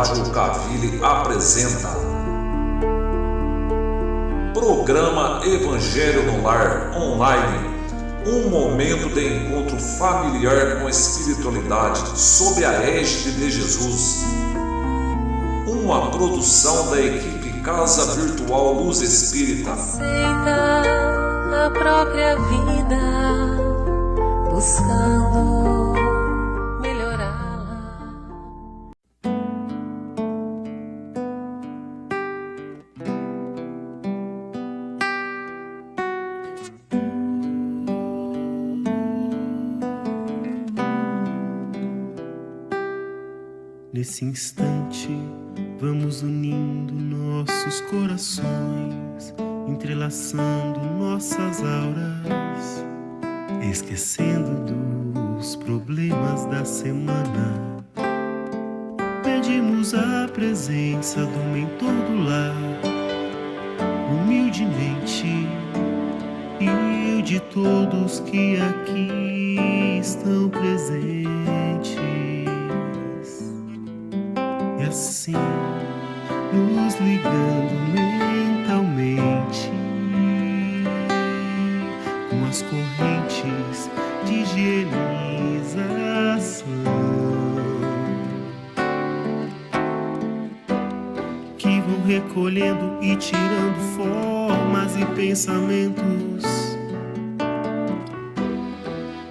Rádio Alcaville apresenta Programa Evangelho no Lar Online, um momento de encontro familiar com a espiritualidade sob a égide de Jesus. Uma produção da equipe Casa Virtual Luz Espírita. Aceita a própria vida, buscando melhorá-la. Nesse instante, vamos unindo nossos corações, entrelaçando nossas auras, esquecendo dos problemas da semana. Pedimos a presença do mentor do lar, humildemente, e de todos que aqui estão presentes. E assim, nos ligando mentalmente com as correntes de higienização que vão recolhendo e tirando formas e pensamentos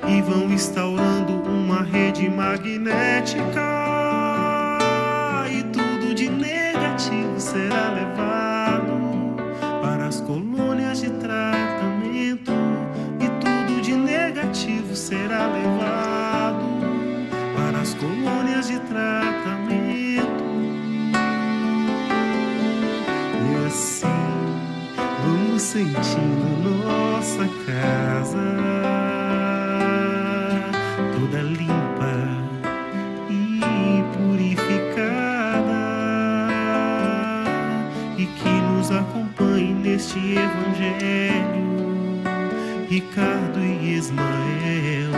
e vão instaurando uma rede magnética. De negativo será levado para as colônias de tratamento, e tudo de negativo será levado para as colônias de tratamento. E assim vamos sentindo nossa casa toda limpa e purificada, e que nos acompanhe neste evangelho Ricardo e Ismael.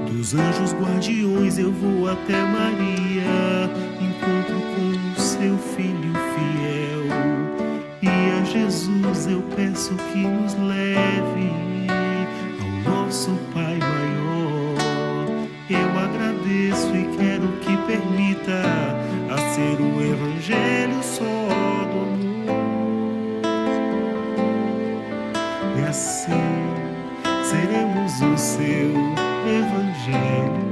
Dos anjos guardiões eu vou até Maria, encontro com o seu filho fiel, e a Jesus eu peço que nos leve ao nosso Pai maior. Eu agradeço e quero que permita a ser o evangelho só do amor. E assim seremos o seu evangelho.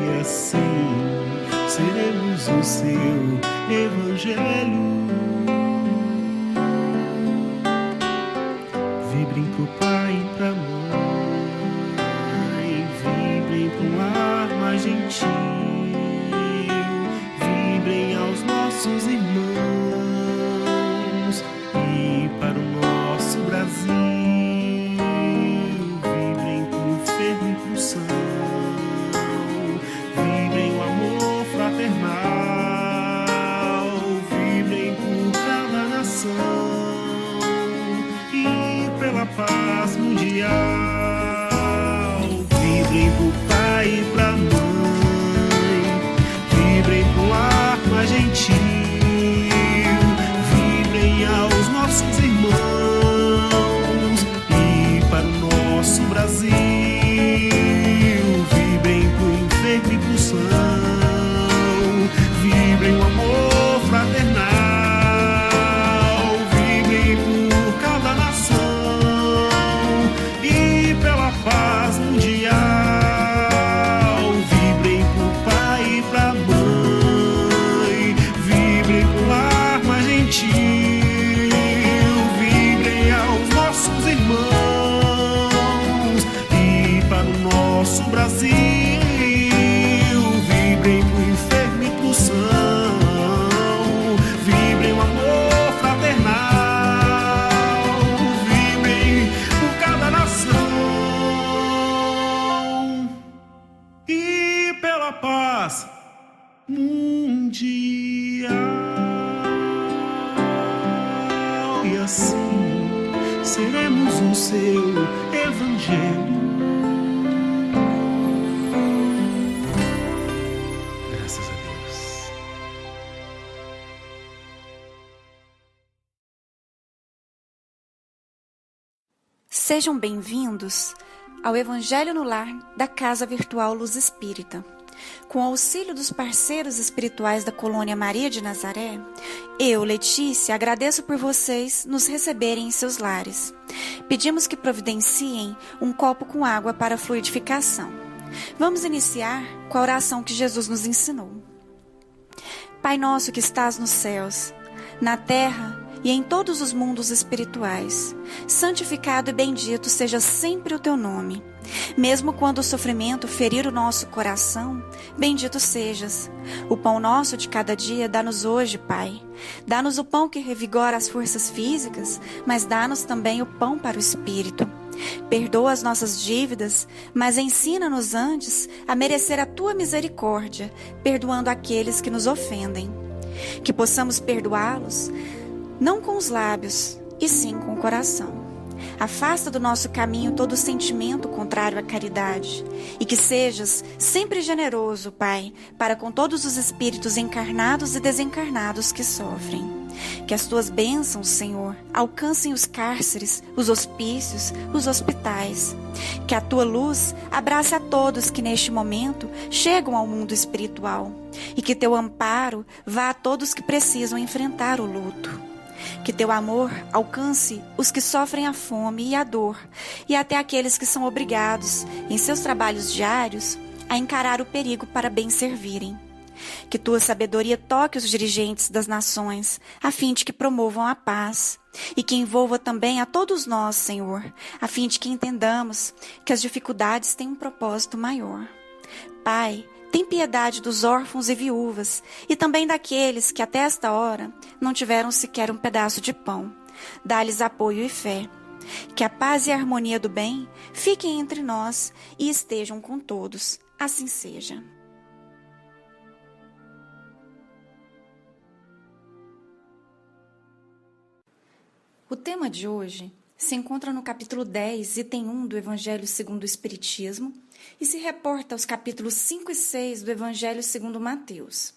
E assim seremos o seu evangelho. Vibrem pro pai e pra mãe, vibrem pro lar mais gentil, vibrem aos nossos irmãos e para o nosso Brasil, vibrem pro enfermo e pro são, vibrem o amor fraternal, vibrem por cada nação e pela paz mundial. Vibrem pro pai e pra mãe, vibrem pro lar mais gentil, vibrem aos nossos irmãos e para o nosso Brasil, vibrem pro enfermo e pro são, vibrem o amor fraternal, vibrem por cada nação e pela paz mundial. Vibrem pro pai e pra mãe, vibrem pro lar mais gentil, vibrem aos nossos irmãos e para o nosso Brasil, vibrem pro enfermo e pro são, vibrem o amor fraternal, vibrem por cada nação e pela paz mundial. E assim seremos o seu evangelho. Graças a Deus. Sejam bem-vindos ao Evangelho no Lar da Casa Virtual Luz Espírita. Com o auxílio dos parceiros espirituais da Colônia Maria de Nazaré, eu, Letícia, agradeço por vocês nos receberem em seus lares. Pedimos que providenciem um copo com água para a fluidificação. Vamos iniciar com a oração que Jesus nos ensinou. Pai nosso que estás nos céus, na terra e em todos os mundos espirituais, santificado e bendito seja sempre o teu nome. Mesmo quando o sofrimento ferir o nosso coração, bendito sejas. O pão nosso de cada dia dá-nos hoje, Pai. Dá-nos o pão que revigora as forças físicas, mas dá-nos também o pão para o espírito. Perdoa as nossas dívidas, mas ensina-nos antes a merecer a tua misericórdia, perdoando aqueles que nos ofendem. Que possamos perdoá-los, não com os lábios, e sim com o coração. Afasta do nosso caminho todo sentimento contrário à caridade, e que sejas sempre generoso, Pai, para com todos os espíritos encarnados e desencarnados que sofrem. Que as tuas bênçãos, Senhor, alcancem os cárceres, os hospícios, os hospitais. Que a tua luz abrace a todos que neste momento chegam ao mundo espiritual, e que teu amparo vá a todos que precisam enfrentar o luto. Que teu amor alcance os que sofrem a fome e a dor, e até aqueles que são obrigados, em seus trabalhos diários, a encarar o perigo para bem servirem. Que tua sabedoria toque os dirigentes das nações, a fim de que promovam a paz, e que envolva também a todos nós, Senhor, a fim de que entendamos que as dificuldades têm um propósito maior. Pai, tem piedade dos órfãos e viúvas, e também daqueles que até esta hora não tiveram sequer um pedaço de pão. Dá-lhes apoio e fé. Que a paz e a harmonia do bem fiquem entre nós e estejam com todos. Assim seja. O tema de hoje se encontra no capítulo 10, item 1 do Evangelho segundo o Espiritismo, e se reporta aos capítulos 5 e 6 do Evangelho segundo Mateus.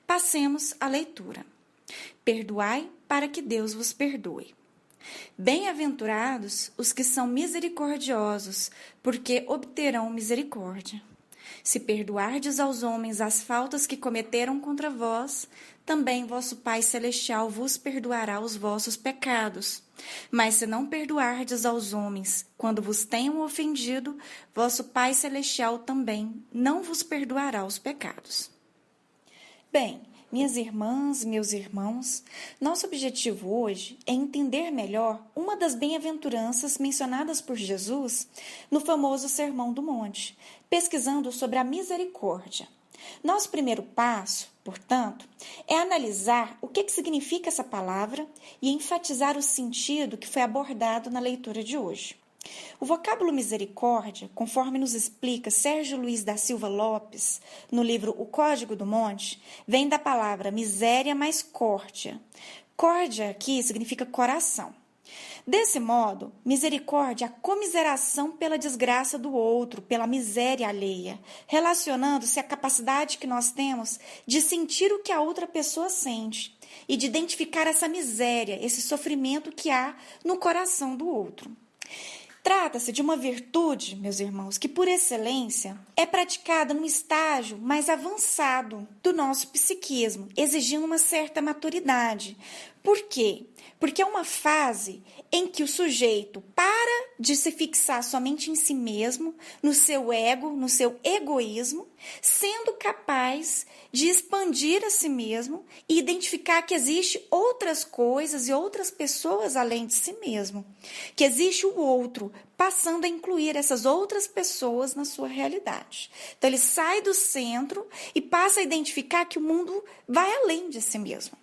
Passemos à leitura. Perdoai para que Deus vos perdoe. Bem-aventurados os que são misericordiosos, porque obterão misericórdia. Se perdoardes aos homens as faltas que cometeram contra vós, também vosso Pai Celestial vos perdoará os vossos pecados. Mas se não perdoardes aos homens quando vos tenham ofendido, vosso Pai Celestial também não vos perdoará os pecados. Bem, minhas irmãs, meus irmãos, nosso objetivo hoje é entender melhor uma das bem-aventuranças mencionadas por Jesus no famoso Sermão do Monte, pesquisando sobre a misericórdia. Nosso primeiro passo, portanto, é analisar o que significa essa palavra e enfatizar o sentido que foi abordado na leitura de hoje. O vocábulo misericórdia, conforme nos explica Sérgio Luiz da Silva Lopes, no livro O Código do Monte, vem da palavra miséria mais córdia. Córdia aqui significa coração. Desse modo, misericórdia é a comiseração pela desgraça do outro, pela miséria alheia, relacionando-se à capacidade que nós temos de sentir o que a outra pessoa sente e de identificar essa miséria, esse sofrimento que há no coração do outro. Trata-se de uma virtude, meus irmãos, que por excelência é praticada num estágio mais avançado do nosso psiquismo, exigindo uma certa maturidade. Por quê? Porque é uma fase em que o sujeito para de se fixar somente em si mesmo, no seu ego, no seu egoísmo, sendo capaz de expandir a si mesmo e identificar que existe outras coisas e outras pessoas além de si mesmo, que existe o outro, passando a incluir essas outras pessoas na sua realidade. Então ele sai do centro e passa a identificar que o mundo vai além de si mesmo.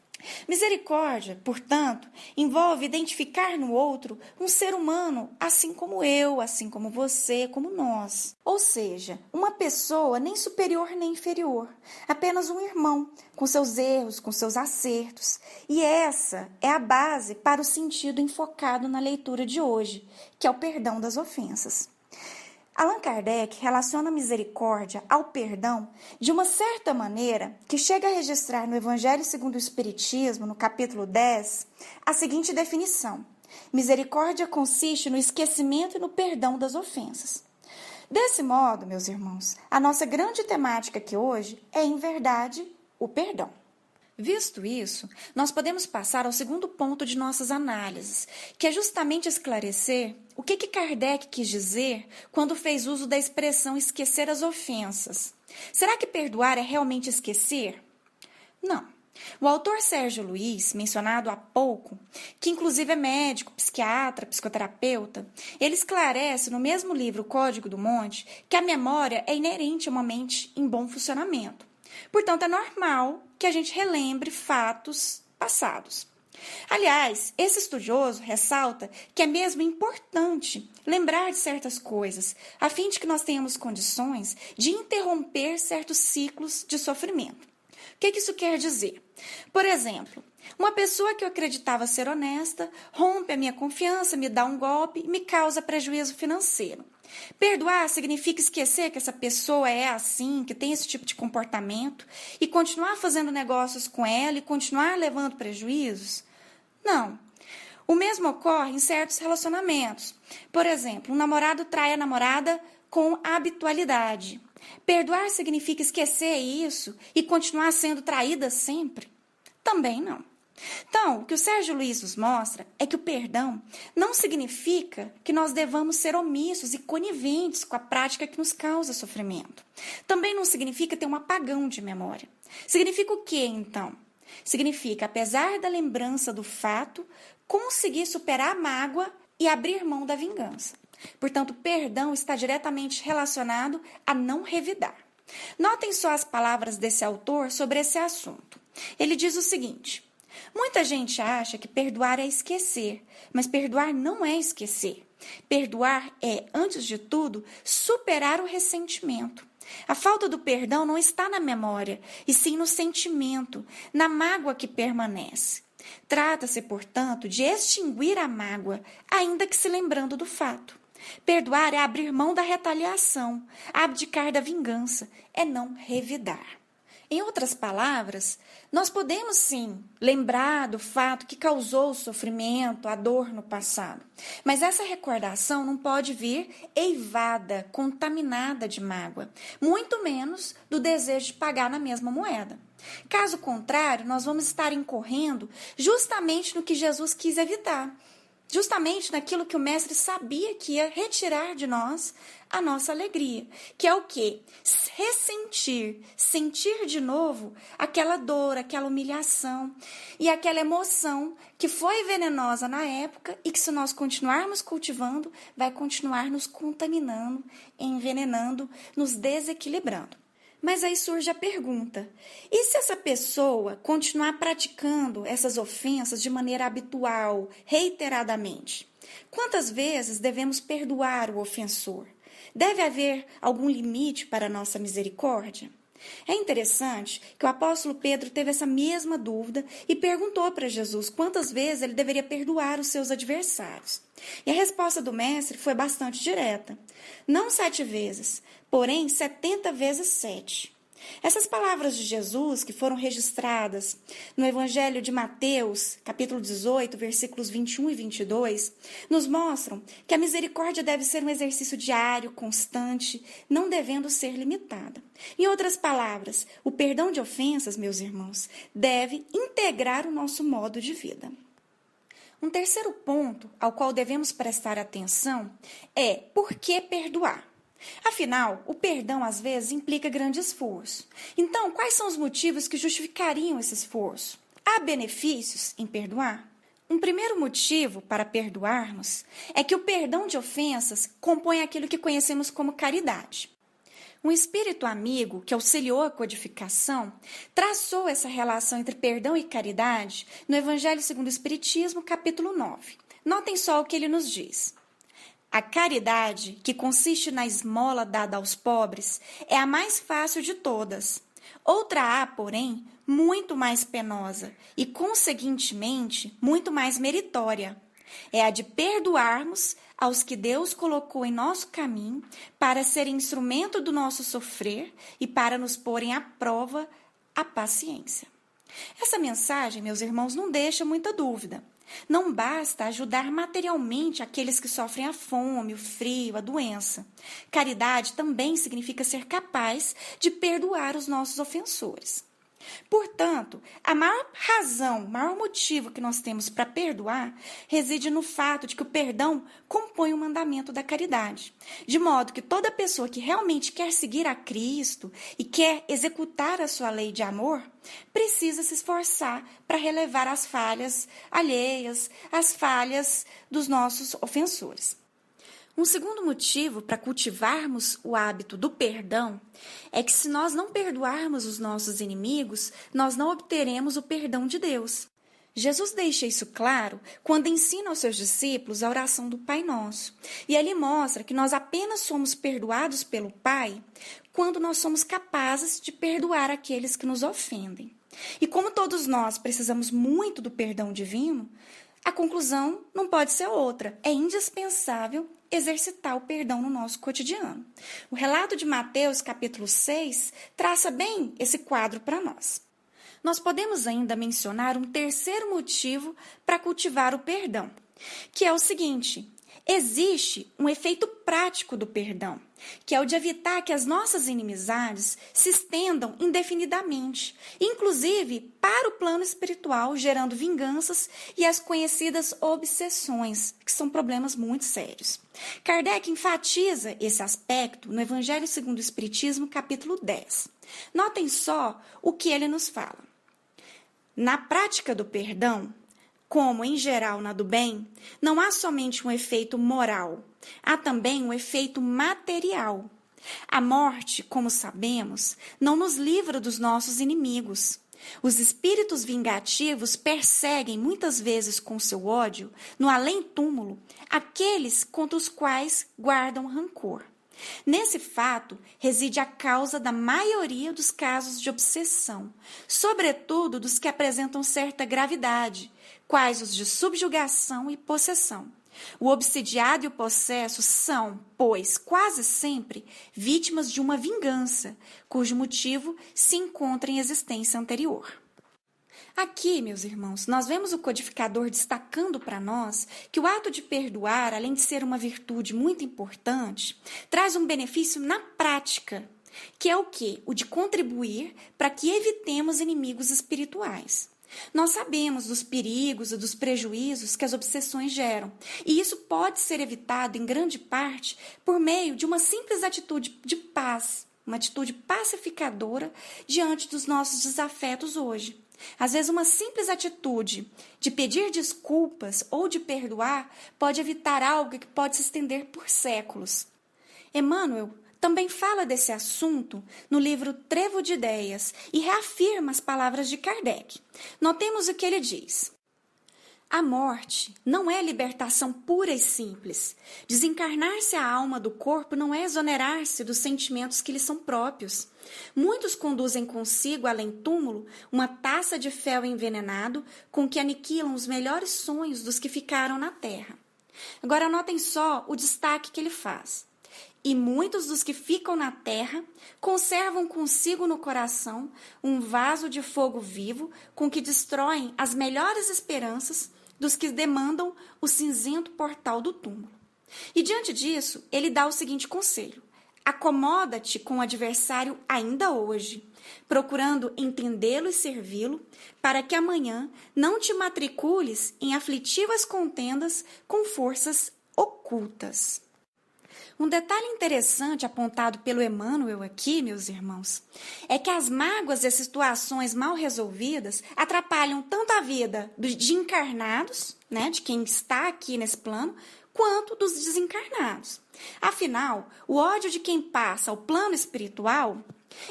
Misericórdia, portanto, envolve identificar no outro um ser humano assim como eu, assim como você, como nós. Ou seja, uma pessoa nem superior nem inferior, apenas um irmão, com seus erros, com seus acertos. E essa é a base para o sentido enfocado na leitura de hoje, que é o perdão das ofensas. Allan Kardec relaciona a misericórdia ao perdão de uma certa maneira que chega a registrar no Evangelho segundo o Espiritismo, no capítulo 10, a seguinte definição: Misericórdia consiste no esquecimento e no perdão das ofensas. Desse modo, meus irmãos, a nossa grande temática aqui hoje é, em verdade, o perdão. Visto isso, nós podemos passar ao segundo ponto de nossas análises, que é justamente esclarecer o que Kardec quis dizer quando fez uso da expressão esquecer as ofensas. Será que perdoar é realmente esquecer? Não. O autor Sérgio Luiz, mencionado há pouco, que inclusive é médico, psiquiatra, psicoterapeuta, ele esclarece no mesmo livro Código do Monte que a memória é inerente a uma mente em bom funcionamento. Portanto, é normal que a gente relembre fatos passados. Aliás, esse estudioso ressalta que é mesmo importante lembrar de certas coisas, a fim de que nós tenhamos condições de interromper certos ciclos de sofrimento. O que isso quer dizer? Por exemplo, uma pessoa que eu acreditava ser honesta rompe a minha confiança, me dá um golpe e me causa prejuízo financeiro. Perdoar significa esquecer que essa pessoa é assim, que tem esse tipo de comportamento e continuar fazendo negócios com ela e continuar levando prejuízos? Não. O mesmo ocorre em certos relacionamentos. Por exemplo, um namorado trai a namorada com habitualidade. Perdoar significa esquecer isso e continuar sendo traída sempre? Também não. Então, o que o Sérgio Luiz nos mostra é que o perdão não significa que nós devamos ser omissos e coniventes com a prática que nos causa sofrimento. Também não significa ter um apagão de memória. Significa o quê, então? Significa, apesar da lembrança do fato, conseguir superar a mágoa e abrir mão da vingança. Portanto, o perdão está diretamente relacionado a não revidar. Notem só as palavras desse autor sobre esse assunto. Ele diz o seguinte: muita gente acha que perdoar é esquecer, mas perdoar não é esquecer. Perdoar é, antes de tudo, superar o ressentimento. A falta do perdão não está na memória, e sim no sentimento, na mágoa que permanece. Trata-se, portanto, de extinguir a mágoa, ainda que se lembrando do fato. Perdoar é abrir mão da retaliação, abdicar da vingança, é não revidar. Em outras palavras, nós podemos sim lembrar do fato que causou o sofrimento, a dor no passado, mas essa recordação não pode vir eivada, contaminada de mágoa, muito menos do desejo de pagar na mesma moeda. Caso contrário, nós vamos estar incorrendo justamente no que Jesus quis evitar. Justamente naquilo que o mestre sabia que ia retirar de nós a nossa alegria, que é o quê? Ressentir, sentir de novo aquela dor, aquela humilhação e aquela emoção que foi venenosa na época e que, se nós continuarmos cultivando, vai continuar nos contaminando, envenenando, nos desequilibrando. Mas aí surge a pergunta: e se essa pessoa continuar praticando essas ofensas de maneira habitual, reiteradamente? Quantas vezes devemos perdoar o ofensor? Deve haver algum limite para a nossa misericórdia? É interessante que o apóstolo Pedro teve essa mesma dúvida e perguntou para Jesus quantas vezes ele deveria perdoar os seus adversários. E a resposta do mestre foi bastante direta: não 7 vezes, porém 70 vezes 7. Essas palavras de Jesus, que foram registradas no Evangelho de Mateus, capítulo 18, versículos 21 e 22, nos mostram que a misericórdia deve ser um exercício diário, constante, não devendo ser limitada. Em outras palavras, o perdão de ofensas, meus irmãos, deve integrar o nosso modo de vida. Um terceiro ponto ao qual devemos prestar atenção é por que perdoar. Afinal, o perdão às vezes implica grande esforço. Então, quais são os motivos que justificariam esse esforço? Há benefícios em perdoar? Um primeiro motivo para perdoarmos é que o perdão de ofensas compõe aquilo que conhecemos como caridade. Um espírito amigo que auxiliou a codificação traçou essa relação entre perdão e caridade no Evangelho segundo o Espiritismo, capítulo 9. Notem só o que ele nos diz. A caridade, que consiste na esmola dada aos pobres, é a mais fácil de todas. Outra há, porém, muito mais penosa e, conseguintemente, muito mais meritória. É a de perdoarmos aos que Deus colocou em nosso caminho para serem instrumento do nosso sofrer e para nos porem à prova a paciência. Essa mensagem, meus irmãos, não deixa muita dúvida. Não basta ajudar materialmente aqueles que sofrem a fome, o frio, a doença. Caridade também significa ser capaz de perdoar os nossos ofensores. Portanto, a maior razão, o maior motivo que nós temos para perdoar reside no fato de que o perdão compõe o mandamento da caridade. De modo que toda pessoa que realmente quer seguir a Cristo e quer executar a sua lei de amor, precisa se esforçar para relevar as falhas alheias, as falhas dos nossos ofensores. Um segundo motivo para cultivarmos o hábito do perdão é que se nós não perdoarmos os nossos inimigos, nós não obteremos o perdão de Deus. Jesus deixa isso claro quando ensina aos seus discípulos a oração do Pai Nosso. E ele mostra que nós apenas somos perdoados pelo Pai quando nós somos capazes de perdoar aqueles que nos ofendem. E como todos nós precisamos muito do perdão divino, a conclusão não pode ser outra. É indispensável exercitar o perdão no nosso cotidiano. O relato de Mateus, capítulo 6, traça bem esse quadro para nós. Nós podemos ainda mencionar um terceiro motivo para cultivar o perdão, que é o seguinte: existe um efeito prático do perdão, que é o de evitar que as nossas inimizades se estendam indefinidamente, inclusive para o plano espiritual, gerando vinganças e as conhecidas obsessões, que são problemas muito sérios. Kardec enfatiza esse aspecto no Evangelho segundo o Espiritismo, capítulo 10. Notem só o que ele nos fala. Na prática do perdão, como, em geral, na do bem, não há somente um efeito moral, há também um efeito material. A morte, como sabemos, não nos livra dos nossos inimigos. Os espíritos vingativos perseguem, muitas vezes com seu ódio, no além-túmulo, aqueles contra os quais guardam rancor. Nesse fato reside a causa da maioria dos casos de obsessão, sobretudo dos que apresentam certa gravidade, quais os de subjugação e possessão. O obsidiado e o possesso são, pois, quase sempre vítimas de uma vingança, cujo motivo se encontra em existência anterior. Aqui, meus irmãos, nós vemos o codificador destacando para nós que o ato de perdoar, além de ser uma virtude muito importante, traz um benefício na prática, que é o quê? O de contribuir para que evitemos inimigos espirituais. Nós sabemos dos perigos e dos prejuízos que as obsessões geram, e isso pode ser evitado em grande parte por meio de uma simples atitude de paz, uma atitude pacificadora diante dos nossos desafetos hoje. Às vezes, uma simples atitude de pedir desculpas ou de perdoar pode evitar algo que pode se estender por séculos. Emmanuel também fala desse assunto no livro Trevo de Ideias e reafirma as palavras de Kardec. Notemos o que ele diz. A morte não é libertação pura e simples. Desencarnar-se a alma do corpo não é exonerar-se dos sentimentos que lhe são próprios. Muitos conduzem consigo, além túmulo, uma taça de fel envenenado com que aniquilam os melhores sonhos dos que ficaram na terra. Agora notem só o destaque que ele faz. E muitos dos que ficam na terra conservam consigo no coração um vaso de fogo vivo com que destroem as melhores esperanças dos que demandam o cinzento portal do túmulo. E diante disso, ele dá o seguinte conselho: acomoda-te com o adversário ainda hoje, procurando entendê-lo e servi-lo, para que amanhã não te matricules em aflitivas contendas com forças ocultas. Um detalhe interessante apontado pelo Emmanuel aqui, meus irmãos, é que as mágoas e as situações mal resolvidas atrapalham tanto a vida de encarnados, né, de quem está aqui nesse plano, quanto dos desencarnados. Afinal, o ódio de quem passa ao plano espiritual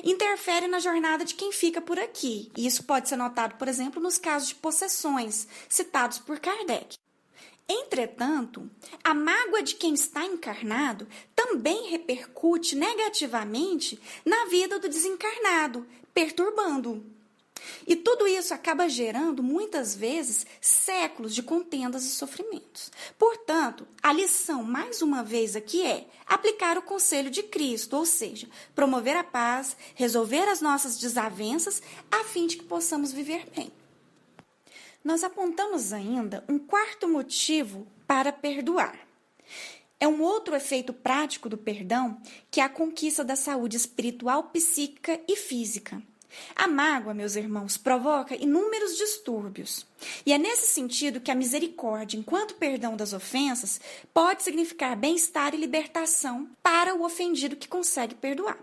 interfere na jornada de quem fica por aqui. E isso pode ser notado, por exemplo, nos casos de possessões citados por Kardec. Entretanto, a mágoa de quem está encarnado também repercute negativamente na vida do desencarnado, perturbando-o. E tudo isso acaba gerando, muitas vezes, séculos de contendas e sofrimentos. Portanto, a lição, mais uma vez aqui, é aplicar o conselho de Cristo, ou seja, promover a paz, resolver as nossas desavenças, a fim de que possamos viver bem. nós apontamos ainda um quarto motivo para perdoar. É um outro efeito prático do perdão, que é a conquista da saúde espiritual, psíquica e física. A mágoa, meus irmãos, provoca inúmeros distúrbios. E é nesse sentido que a misericórdia, enquanto perdão das ofensas, pode significar bem-estar e libertação para o ofendido que consegue perdoar.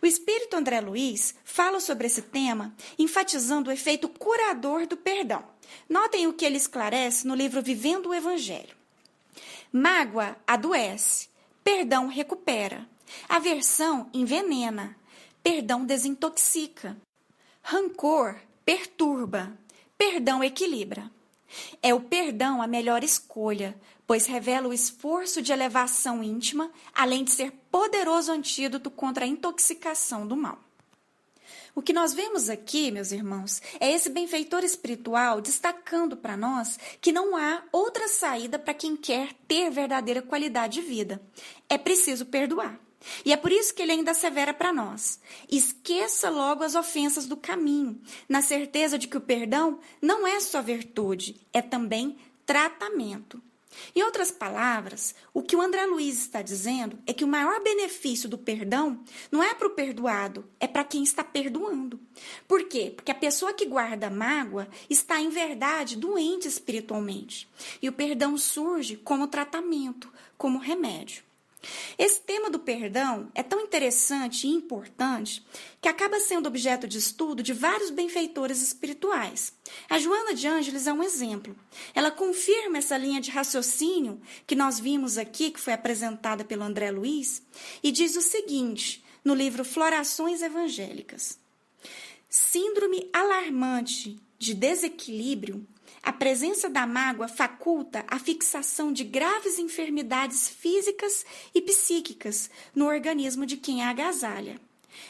O espírito André Luiz fala sobre esse tema, enfatizando o efeito curador do perdão. Notem o que ele esclarece no livro Vivendo o Evangelho. Mágoa adoece, perdão recupera, aversão envenena, perdão desintoxica, rancor perturba, perdão equilibra. É o perdão a melhor escolha, pois revela o esforço de elevação íntima, além de ser poderoso antídoto contra a intoxicação do mal. O que nós vemos aqui, meus irmãos, é esse benfeitor espiritual destacando para nós que não há outra saída para quem quer ter verdadeira qualidade de vida. É preciso perdoar. E é por isso que ele ainda assevera para nós: esqueça logo as ofensas do caminho, na certeza de que o perdão não é só virtude, é também tratamento. Em outras palavras, o que o André Luiz está dizendo é que o maior benefício do perdão não é para o perdoado, é para quem está perdoando. Por quê? Porque a pessoa que guarda mágoa está, em verdade, doente espiritualmente. E o perdão surge como tratamento, como remédio. Esse tema do perdão é tão interessante e importante que acaba sendo objeto de estudo de vários benfeitores espirituais. A Joana de Ângeles é um exemplo. Ela confirma essa linha de raciocínio que nós vimos aqui, que foi apresentada pelo André Luiz, e diz o seguinte, no livro Florações Evangélicas: síndrome alarmante de desequilíbrio, a presença da mágoa faculta a fixação de graves enfermidades físicas e psíquicas no organismo de quem a agasalha.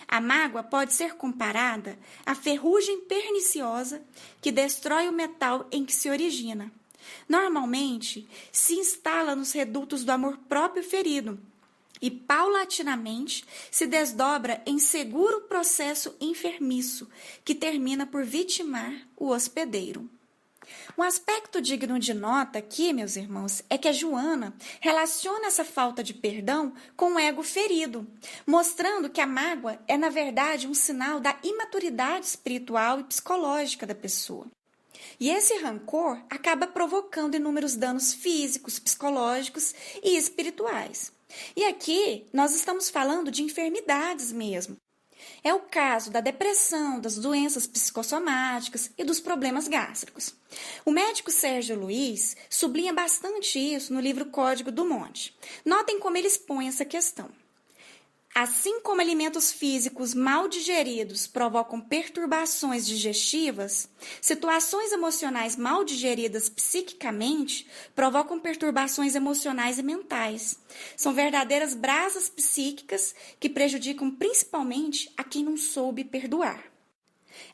A mágoa pode ser comparada à ferrugem perniciosa que destrói o metal em que se origina. Normalmente, se instala nos redutos do amor próprio ferido e, paulatinamente, se desdobra em seguro processo enfermiço que termina por vitimar o hospedeiro. Um aspecto digno de nota aqui, meus irmãos, é que a Joana relaciona essa falta de perdão com o ego ferido, mostrando que a mágoa é, na verdade, um sinal da imaturidade espiritual e psicológica da pessoa. E esse rancor acaba provocando inúmeros danos físicos, psicológicos e espirituais. E aqui nós estamos falando de enfermidades mesmo. É o caso da depressão, das doenças psicossomáticas e dos problemas gástricos. O médico Sérgio Luiz sublinha bastante isso no livro Código do Monte. Notem como ele expõe essa questão. Assim como alimentos físicos mal digeridos provocam perturbações digestivas, situações emocionais mal digeridas psiquicamente provocam perturbações emocionais e mentais. São verdadeiras brasas psíquicas que prejudicam principalmente a quem não soube perdoar.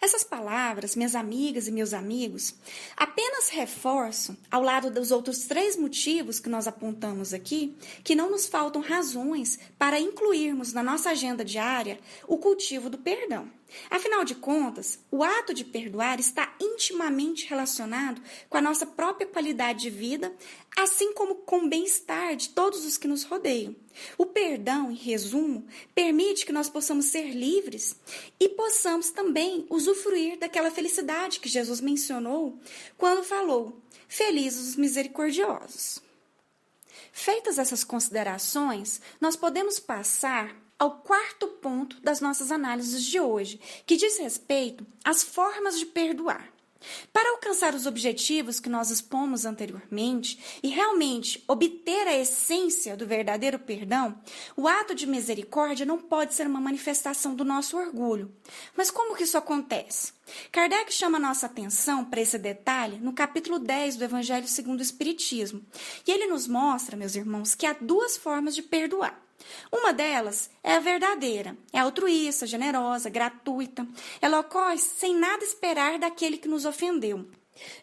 Essas palavras, minhas amigas e meus amigos, apenas reforçam, ao lado dos outros 3 motivos que nós apontamos aqui, que não nos faltam razões para incluirmos na nossa agenda diária o cultivo do perdão. Afinal de contas, o ato de perdoar está intimamente relacionado com a nossa própria qualidade de vida, assim como com o bem-estar de todos os que nos rodeiam. O perdão, em resumo, permite que nós possamos ser livres e possamos também usufruir daquela felicidade que Jesus mencionou quando falou: felizes os misericordiosos. Feitas essas considerações, nós podemos passar ao 4º ponto das nossas análises de hoje, que diz respeito às formas de perdoar. Para alcançar os objetivos que nós expomos anteriormente e realmente obter a essência do verdadeiro perdão, o ato de misericórdia não pode ser uma manifestação do nosso orgulho. Mas como que isso acontece? Kardec chama a nossa atenção para esse detalhe no capítulo 10 do Evangelho segundo o Espiritismo. E ele nos mostra, meus irmãos, que há 2 formas de perdoar. Uma delas é a verdadeira, é altruísta, generosa, gratuita. Ela ocorre sem nada esperar daquele que nos ofendeu.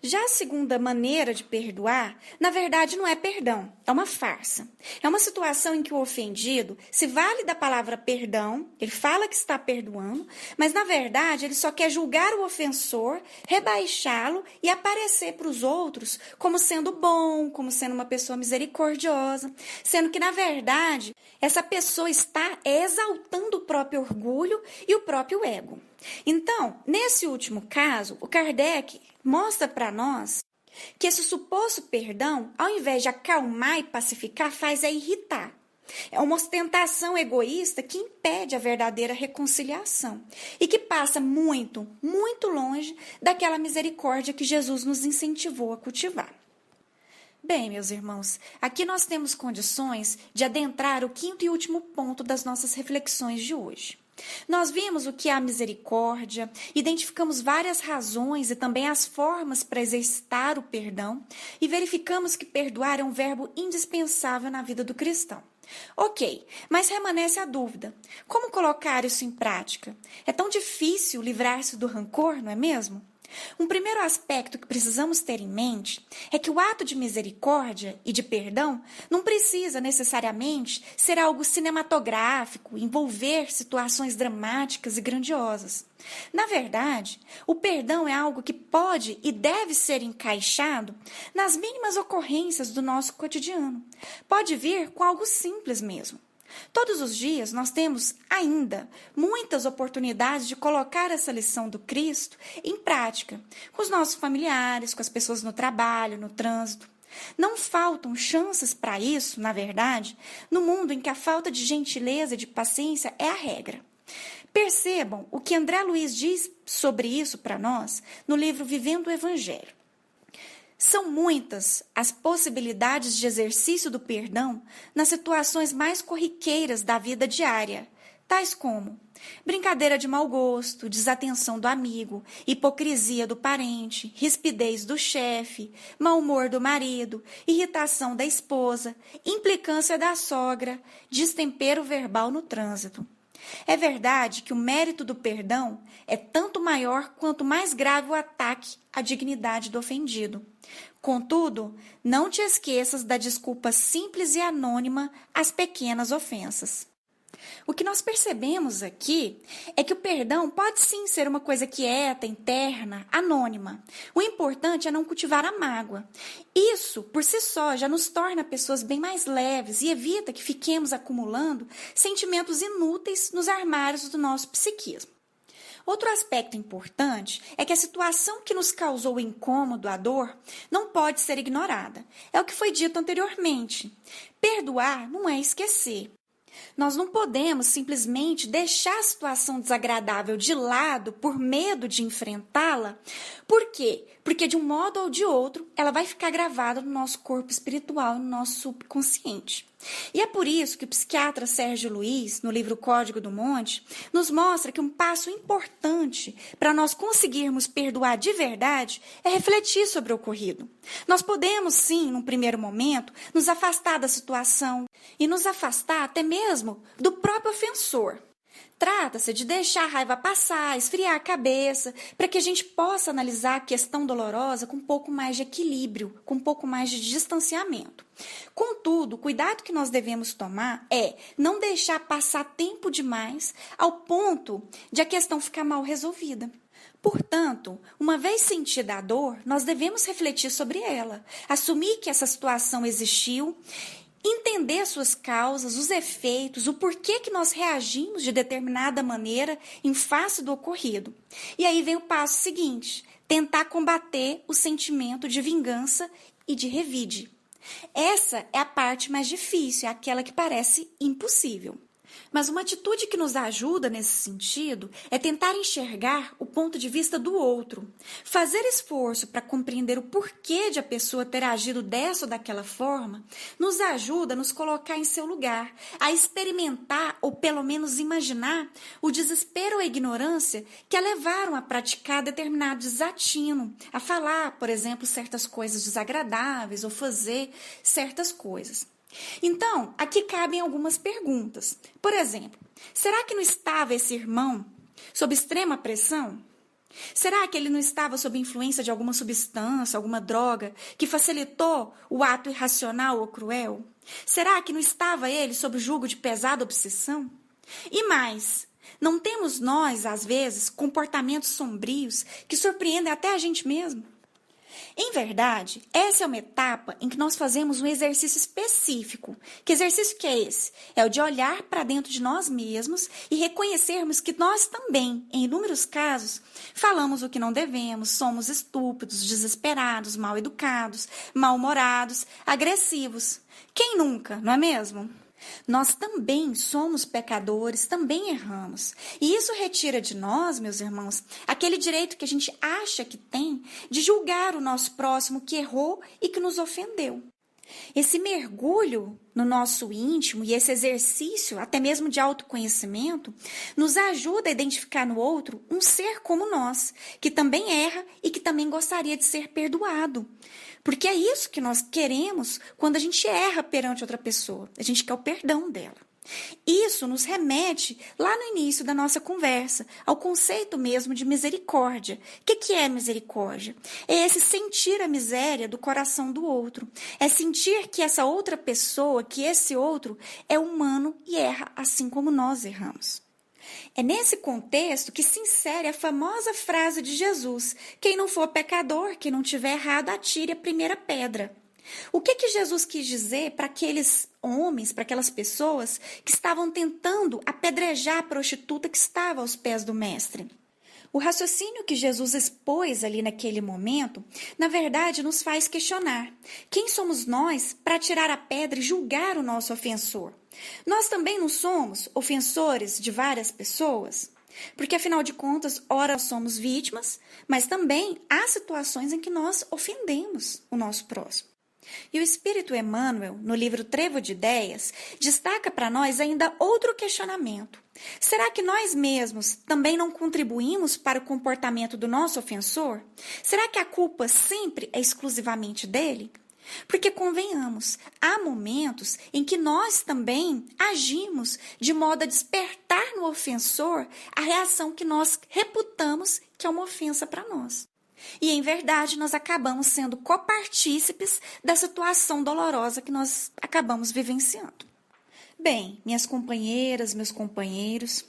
Já a segunda maneira de perdoar, na verdade, não é perdão, é uma farsa. É uma situação em que o ofendido se vale da palavra perdão, ele fala que está perdoando, mas na verdade ele só quer julgar o ofensor, rebaixá-lo e aparecer para os outros como sendo bom, como sendo uma pessoa misericordiosa, sendo que na verdade essa pessoa está exaltando o próprio orgulho e o próprio ego. Então, nesse último caso, o Kardec mostra para nós que esse suposto perdão, ao invés de acalmar e pacificar, faz irritar. É uma ostentação egoísta que impede a verdadeira reconciliação e que passa muito, muito longe daquela misericórdia que Jesus nos incentivou a cultivar. Bem, meus irmãos, aqui nós temos condições de adentrar o quinto e último ponto das nossas reflexões de hoje. Nós vimos o que é a misericórdia, identificamos várias razões e também as formas para exercitar o perdão e verificamos que perdoar é um verbo indispensável na vida do cristão. Ok, mas remanesce a dúvida. Como colocar isso em prática? É tão difícil livrar-se do rancor, não é mesmo? Um primeiro aspecto que precisamos ter em mente é que o ato de misericórdia e de perdão não precisa necessariamente ser algo cinematográfico, envolver situações dramáticas e grandiosas. Na verdade, o perdão é algo que pode e deve ser encaixado nas mínimas ocorrências do nosso cotidiano. Pode vir com algo simples mesmo. Todos os dias nós temos ainda muitas oportunidades de colocar essa lição do Cristo em prática, com os nossos familiares, com as pessoas no trabalho, no trânsito. Não faltam chances para isso, na verdade, no mundo em que a falta de gentileza e de paciência é a regra. Percebam o que André Luiz diz sobre isso para nós no livro Vivendo o Evangelho. São muitas as possibilidades de exercício do perdão nas situações mais corriqueiras da vida diária, tais como brincadeira de mau gosto, desatenção do amigo, hipocrisia do parente, rispidez do chefe, mau humor do marido, irritação da esposa, implicância da sogra, destempero verbal no trânsito. É verdade que o mérito do perdão é tanto maior quanto mais grave o ataque à dignidade do ofendido. Contudo, não te esqueças da desculpa simples e anônima às pequenas ofensas. O que nós percebemos aqui é que o perdão pode sim ser uma coisa quieta, interna, anônima. O importante é não cultivar a mágoa. Isso, por si só, já nos torna pessoas bem mais leves e evita que fiquemos acumulando sentimentos inúteis nos armários do nosso psiquismo. Outro aspecto importante é que a situação que nos causou o incômodo, a dor, não pode ser ignorada. É o que foi dito anteriormente. Perdoar não é esquecer. Nós não podemos simplesmente deixar a situação desagradável de lado por medo de enfrentá-la. Por quê? Porque de um modo ou de outro, ela vai ficar gravada no nosso corpo espiritual, no nosso subconsciente. E é por isso que o psiquiatra Sérgio Luiz, no livro Código do Monte, nos mostra que um passo importante para nós conseguirmos perdoar de verdade é refletir sobre o ocorrido. Nós podemos, sim, num primeiro momento, nos afastar da situação e nos afastar até mesmo do próprio ofensor. Trata-se de deixar a raiva passar, esfriar a cabeça, para que a gente possa analisar a questão dolorosa com um pouco mais de equilíbrio, com um pouco mais de distanciamento. Contudo, o cuidado que nós devemos tomar é não deixar passar tempo demais ao ponto de a questão ficar mal resolvida. Portanto, uma vez sentida a dor, nós devemos refletir sobre ela, assumir que essa situação existiu, entender suas causas, os efeitos, o porquê que nós reagimos de determinada maneira em face do ocorrido. E aí vem o passo seguinte, tentar combater o sentimento de vingança e de revide. Essa é a parte mais difícil, é aquela que parece impossível. Mas uma atitude que nos ajuda nesse sentido é tentar enxergar o ponto de vista do outro. Fazer esforço para compreender o porquê de a pessoa ter agido dessa ou daquela forma nos ajuda a nos colocar em seu lugar, a experimentar ou pelo menos imaginar o desespero ou a ignorância que a levaram a praticar determinado desatino, a falar, por exemplo, certas coisas desagradáveis ou fazer certas coisas. Então, aqui cabem algumas perguntas. Por exemplo, será que não estava esse irmão sob extrema pressão? Será que ele não estava sob influência de alguma substância, alguma droga, que facilitou o ato irracional ou cruel? Será que não estava ele sob o jugo de pesada obsessão? E mais, não temos nós, às vezes, comportamentos sombrios que surpreendem até a gente mesmo? Em verdade, essa é uma etapa em que nós fazemos um exercício específico. Que exercício que é esse? É o de olhar para dentro de nós mesmos e reconhecermos que nós também, em inúmeros casos, falamos o que não devemos, somos estúpidos, desesperados, mal educados, mal-humorados, agressivos. Quem nunca, não é mesmo? Nós também somos pecadores, também erramos. E isso retira de nós, meus irmãos, aquele direito que a gente acha que tem de julgar o nosso próximo que errou e que nos ofendeu. Esse mergulho no nosso íntimo e esse exercício, até mesmo de autoconhecimento, nos ajuda a identificar no outro um ser como nós, que também erra e que também gostaria de ser perdoado. Porque é isso que nós queremos quando a gente erra perante outra pessoa. A gente quer o perdão dela. Isso nos remete lá no início da nossa conversa, ao conceito mesmo de misericórdia. O que é misericórdia? É esse sentir a miséria do coração do outro. É sentir que essa outra pessoa, que esse outro é humano e erra assim como nós erramos. É nesse contexto que se insere a famosa frase de Jesus: quem não for pecador, quem não tiver errado, atire a primeira pedra. O que Jesus quis dizer para aqueles homens, para aquelas pessoas que estavam tentando apedrejar a prostituta que estava aos pés do mestre? O raciocínio que Jesus expôs ali naquele momento, na verdade, nos faz questionar: quem somos nós para tirar a pedra e julgar o nosso ofensor? Nós também não somos ofensores de várias pessoas? Porque, afinal de contas, ora somos vítimas, mas também há situações em que nós ofendemos o nosso próximo. E o Espírito Emmanuel, no livro Trevo de Ideias, destaca para nós ainda outro questionamento. Será que nós mesmos também não contribuímos para o comportamento do nosso ofensor? Será que a culpa sempre é exclusivamente dele? Porque, convenhamos, há momentos em que nós também agimos de modo a despertar no ofensor a reação que nós reputamos que é uma ofensa para nós. E, em verdade, nós acabamos sendo copartícipes da situação dolorosa que nós acabamos vivenciando. Bem, minhas companheiras, meus companheiros,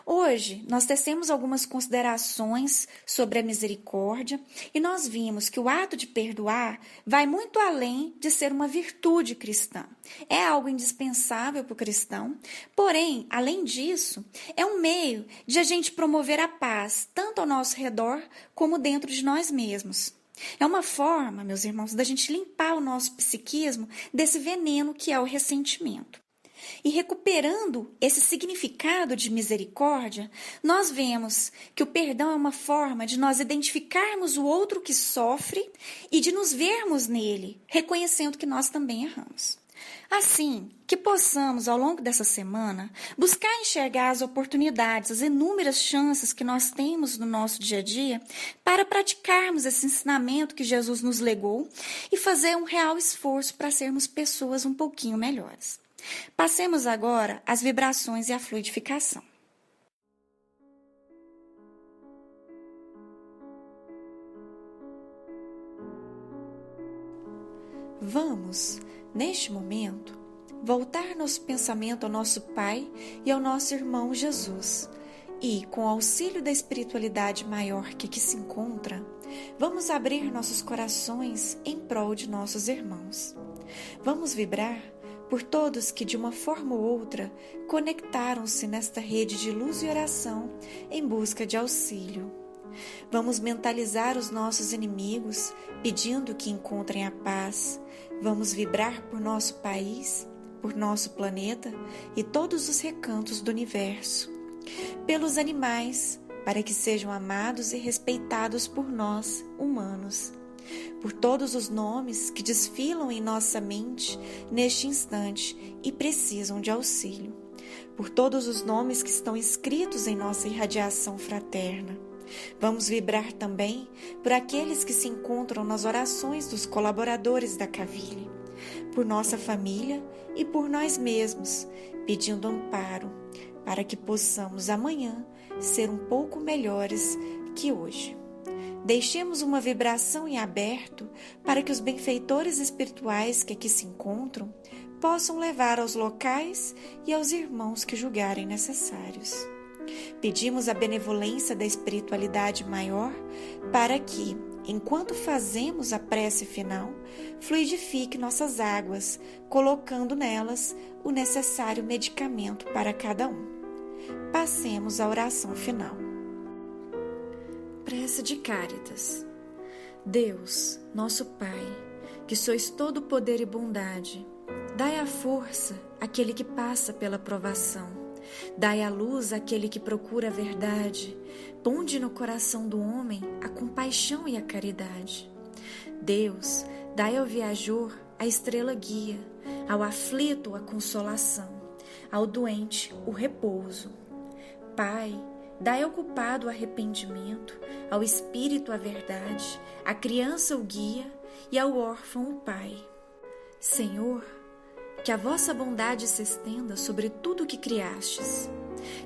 hoje nós tecemos algumas considerações sobre a misericórdia e nós vimos que o ato de perdoar vai muito além de ser uma virtude cristã. É algo indispensável para o cristão, porém, além disso, é um meio de a gente promover a paz, tanto ao nosso redor como dentro de nós mesmos. É uma forma, meus irmãos, da gente limpar o nosso psiquismo desse veneno que é o ressentimento. E recuperando esse significado de misericórdia, nós vemos que o perdão é uma forma de nós identificarmos o outro que sofre e de nos vermos nele, reconhecendo que nós também erramos. Assim, que possamos, ao longo dessa semana, buscar enxergar as oportunidades, as inúmeras chances que nós temos no nosso dia a dia para praticarmos esse ensinamento que Jesus nos legou e fazer um real esforço para sermos pessoas um pouquinho melhores. Passemos agora às vibrações e à fluidificação. Vamos, neste momento, voltar nosso pensamento ao nosso Pai e ao nosso irmão Jesus. E, com o auxílio da espiritualidade maior que aqui se encontra, vamos abrir nossos corações em prol de nossos irmãos. Vamos vibrar por todos que, de uma forma ou outra, conectaram-se nesta rede de luz e oração em busca de auxílio. Vamos mentalizar os nossos inimigos, pedindo que encontrem a paz. Vamos vibrar por nosso país, por nosso planeta e todos os recantos do universo. Pelos animais, para que sejam amados e respeitados por nós, humanos. Por todos os nomes que desfilam em nossa mente neste instante e precisam de auxílio. Por todos os nomes que estão escritos em nossa irradiação fraterna. Vamos vibrar também por aqueles que se encontram nas orações dos colaboradores da Cavile, por nossa família e por nós mesmos, pedindo amparo para que possamos amanhã ser um pouco melhores aqui hoje. Deixemos uma vibração em aberto para que os benfeitores espirituais que aqui se encontram possam levar aos locais e aos irmãos que julgarem necessários. Pedimos a benevolência da espiritualidade maior para que, enquanto fazemos a prece final, fluidifique nossas águas, colocando nelas o necessário medicamento para cada um. Passemos à oração final. Prece de Cáritas. Deus, nosso Pai, que sois todo poder e bondade, dai a força àquele que passa pela provação. Dai a luz àquele que procura a verdade. Ponde no coração do homem a compaixão e a caridade. Deus, dai ao viajor a estrela guia, ao aflito a consolação, ao doente o repouso. Pai, dai ao culpado o arrependimento, ao espírito a verdade, à criança o guia e ao órfão o pai. Senhor, que a vossa bondade se estenda sobre tudo o que criastes.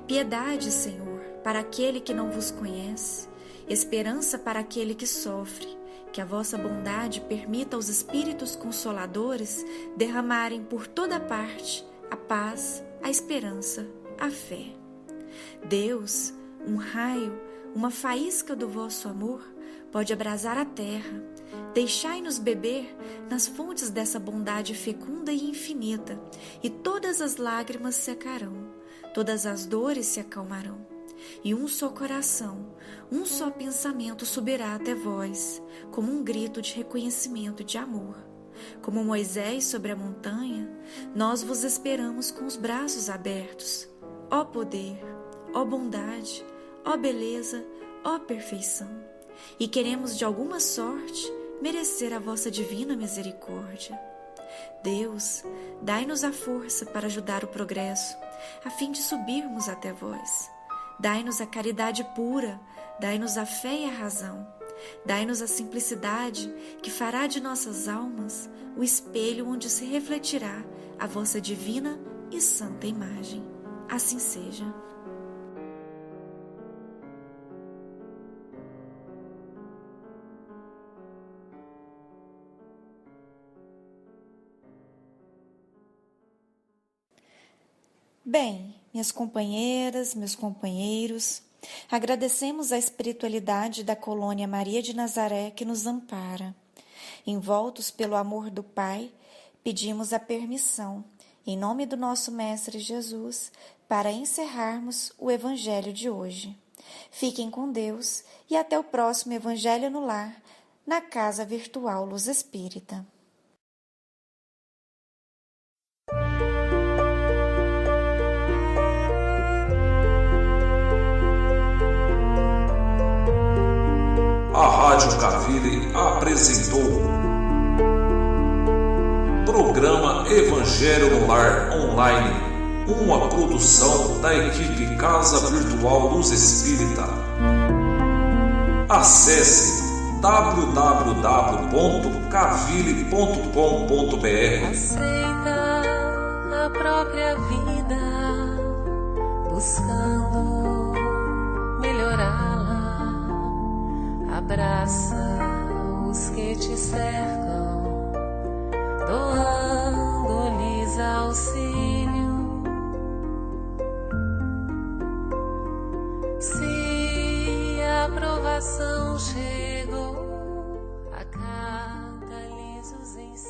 Piedade, Senhor, para aquele que não vos conhece, esperança para aquele que sofre. Que a vossa bondade permita aos espíritos consoladores derramarem por toda parte a paz, a esperança, a fé. Deus, um raio, uma faísca do vosso amor pode abrasar a terra. Deixai-nos beber nas fontes dessa bondade fecunda e infinita, e todas as lágrimas secarão, todas as dores se acalmarão, e um só coração, um só pensamento subirá até vós, como um grito de reconhecimento e de amor. Como Moisés sobre a montanha, nós vos esperamos com os braços abertos. Ó poder, ó bondade, ó beleza, ó perfeição. E queremos de alguma sorte merecer a vossa divina misericórdia. Deus, dai-nos a força para ajudar o progresso, a fim de subirmos até vós. Dai-nos a caridade pura, dai-nos a fé e a razão. Dai-nos a simplicidade que fará de nossas almas o espelho onde se refletirá a vossa divina e santa imagem. Assim seja. Bem, minhas companheiras, meus companheiros, agradecemos a espiritualidade da colônia Maria de Nazaré que nos ampara. Envoltos pelo amor do Pai, pedimos a permissão, em nome do nosso Mestre Jesus, para encerrarmos o Evangelho de hoje. Fiquem com Deus e até o próximo Evangelho no Lar, na Casa Virtual Luz Espírita. A Rádio Cavile apresentou Programa Evangelho no Lar Online, uma produção da equipe Casa Virtual Luz Espírita. Acesse www.cavile.com.br. Aceita a própria vida, buscando melhorá-la. Abraça os que te cercam, doando-lhes auxílio. Se a aprovação chegou, acata-lhes os ensinos.